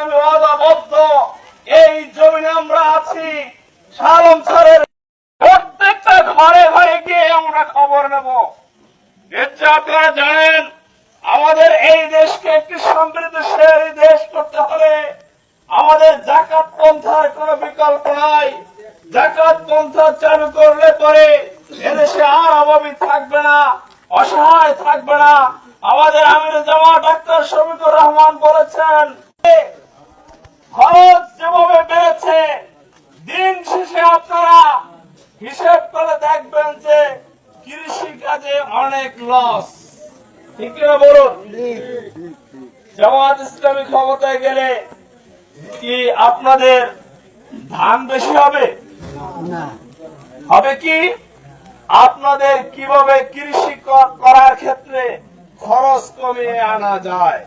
ইসলামী ওয়াদাবদ্ধ এই জমিনে আমরা আছি। শালম স্যারের প্রত্যেকটা ঘরে ঘরে গিয়ে আমরা খবর নেব। আপনারা জানেন আমাদের এই দেশকে একটি সমৃদ্ধশালী দেশ করতে হলে আমাদের যাকাত পন্থার কোন বিকল্প নাই। যাকাত পন্থা চালু করলে পরে এদেশে আর অভাবী থাকবে না, অসহায় থাকবে না। আমাদের আমির জামাত ডাক্তার শফিকুর রহমান বলেছেন, খরচ যেভাবে বেড়েছে দিন শেষে আপনারা হিসেব করে দেখবেন যে কৃষি কাজে অনেক লস। ঠিক কিনা বলুন? জামাত ইসলামী ক্ষমতায় গেলে কি আপনাদের ধান বেশি হবে? হবে কি? আপনাদের কিভাবে কৃষি করার ক্ষেত্রে খরচ কমিয়ে আনা যায়,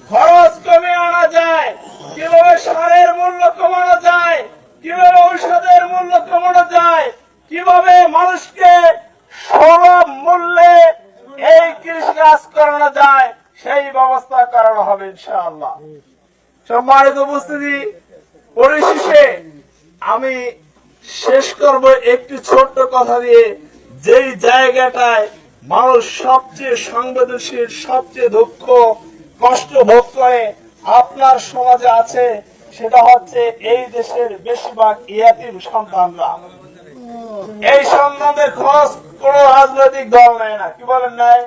খরচ কমিয়ে আনা যায়, কিভাবে সারের মূল্য কমানো যায়, কিভাবে ঔষধের মূল্য কমানো যায়, কিভাবে মানুষকে সুলভ মূল্যে এই কৃষি কাজ করানো যায়, সেই ব্যবস্থা করানো হবে ইনশাআল্লাহ। সম্মানিত উপস্থিতি, পরিশেষে আমি শেষ করব একটি ছোট্ট কথা দিয়ে। যেই জায়গাটায় মানুষ সবচেয়ে সংবেদনশীল, সবচেয়ে দুঃখ কষ্ট ভোগ করে আপনার সমাজে আছে, সেটা হচ্ছে এই দেশের বেশিরভাগ ইয়াতীম সন্তানরা। এই সন্তানদের খোঁজ কোন রাজনৈতিক দল নেয় না। কি বলেন নাই?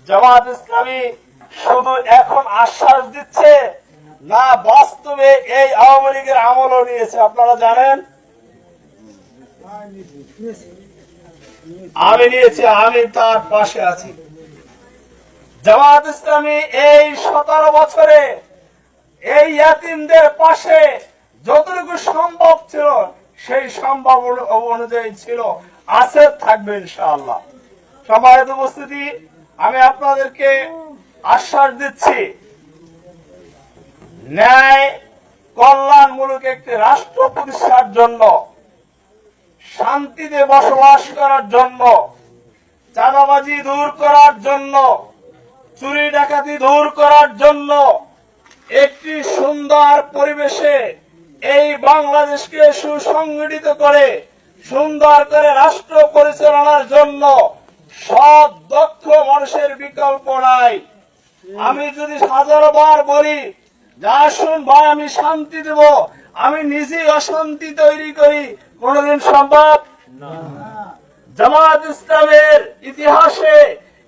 জামাত ইসলামী শুধু এখন আশ্বাস দিচ্ছে না, বাস্তবে এই আওয়ামী লীগের আমলও নিয়েছে। আপনারা জানেন আমি নিয়েছি, আমি তার পাশে আছি। জামাত ইসলামী এই 17 বছরে এই ইয়াতীমদের পাশে যতটুকু সম্ভব ছিল সেই সম্ভব অনুযায়ী ছিল, আছে, থাকবে ইনশাআল্লাহ। সম্মানিত উপস্থিতি, আমি আপনাদেরকে আশ্বাস দিচ্ছি, ন্যায় কল্যাণমূলক একটি রাষ্ট্র প্রতিষ্ঠার জন্য, শান্তিতে বসবাস করার জন্য, চাঁদাবাজি দূর করার জন্য, চুরি ডাকাতি দূর করার জন্য, একটি সুন্দর পরিবেশে এই বাংলাদেশকে সুসংগঠিত করে সুন্দর করে রাষ্ট্র পরিচালনার জন্য সৎ দক্ষ মানুষের বিকল্প নাই। আমি যদি 1000 বার বলি যা শুন ভাই আমি শান্তি দেব, আমি নিজে অশান্তি তৈরি করি, কোনদিন সম্ভব না। জামাত ইসলামের ইতিহাসে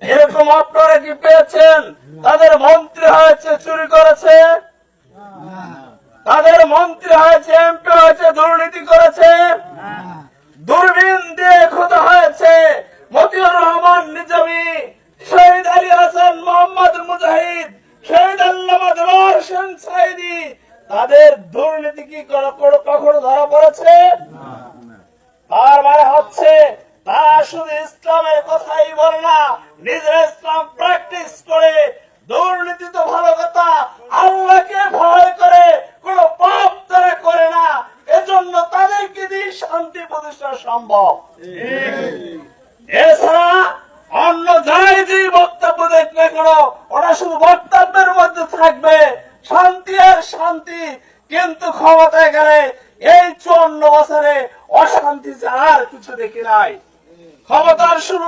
এরকম আপনারা কি পেয়েছেন? তাদের মন্ত্রী হয়েছে চুরি করেছে, তাদের মন্ত্রী হয়েছে, এমপি হয়েছে দুর্নীতি করেছে, দূরবীন দিয়ে খোঁজা হয়েছে। মতিউর রহমান নিজামী, শহীদ আলী হাসান, মোহাম্মদ মুজাহিদ, শহীদ আল্লামা দেলোয়ার হোসেন সাঈদী, তাদের দুর্নীতি কি কখনো ধরা পড়েছে? তার মানে হচ্ছে তারা শুধু ইসলামের কথাই বলে না, নিজের ইসলাম প্র্যাকটিস করে। দুর্নীতি তো ভালো কথা, আল্লাহকে ভয় করে, কোন পাপ তারা করে না, এজন্য তাদেরকে দিয়ে শান্তি প্রতিষ্ঠা সম্ভব। এছাড়া অন্য যাই যে বক্তব্য দেখবে কেন, ওটা শুধু বক্তব্যের মধ্যে থাকবে, শান্তি আর শান্তি। কিন্তু ক্ষমতায় গেলে এই 54 বছরে অশান্তি আর কিছু দেখি নাই। ক্ষমতার শুরু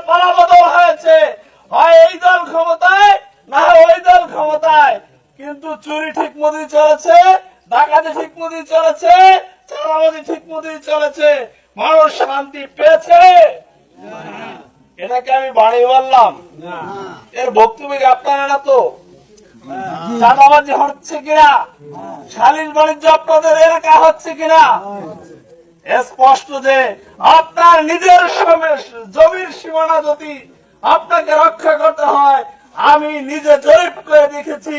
পালাবদল হয়েছে, হয় এই দল ক্ষমতায় না ওই দল ক্ষমতায়, কিন্তু চুরি ঠিক মতোই চলেছে, ডাকাতি ঠিক মতোই চলেছে, চাঁদাবাজি ঠিক মতোই চলেছে। মানুষ শান্তি পেয়েছে? এটাকে আমি বাড়িয়ে বললাম, এর ভক্তব্য আপনারা না তো? চাঁদাবাজি হচ্ছে কিনা, শালীন বাণিজ্য আপনাদের এলাকা হচ্ছে কিনা? স্পষ্ট যে আপনার নিজের জমির সীমানা যদি আপনাকে রক্ষা করতে হয়, আমি নিজে জরিপ করে দেখেছি,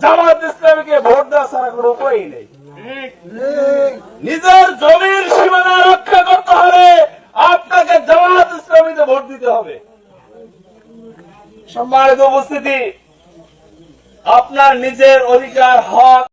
জামাত ইসলামীকে ভোট দেওয়া ছাড়া কোনো উপায় নেই। নিজের জমির সীমানা রক্ষা করতে হলে আপনাকে জামাত ইসলামীতে ভোট দিতে হবে। সম্মানিত উপস্থিতি, আপনার নিজের অধিকার, হক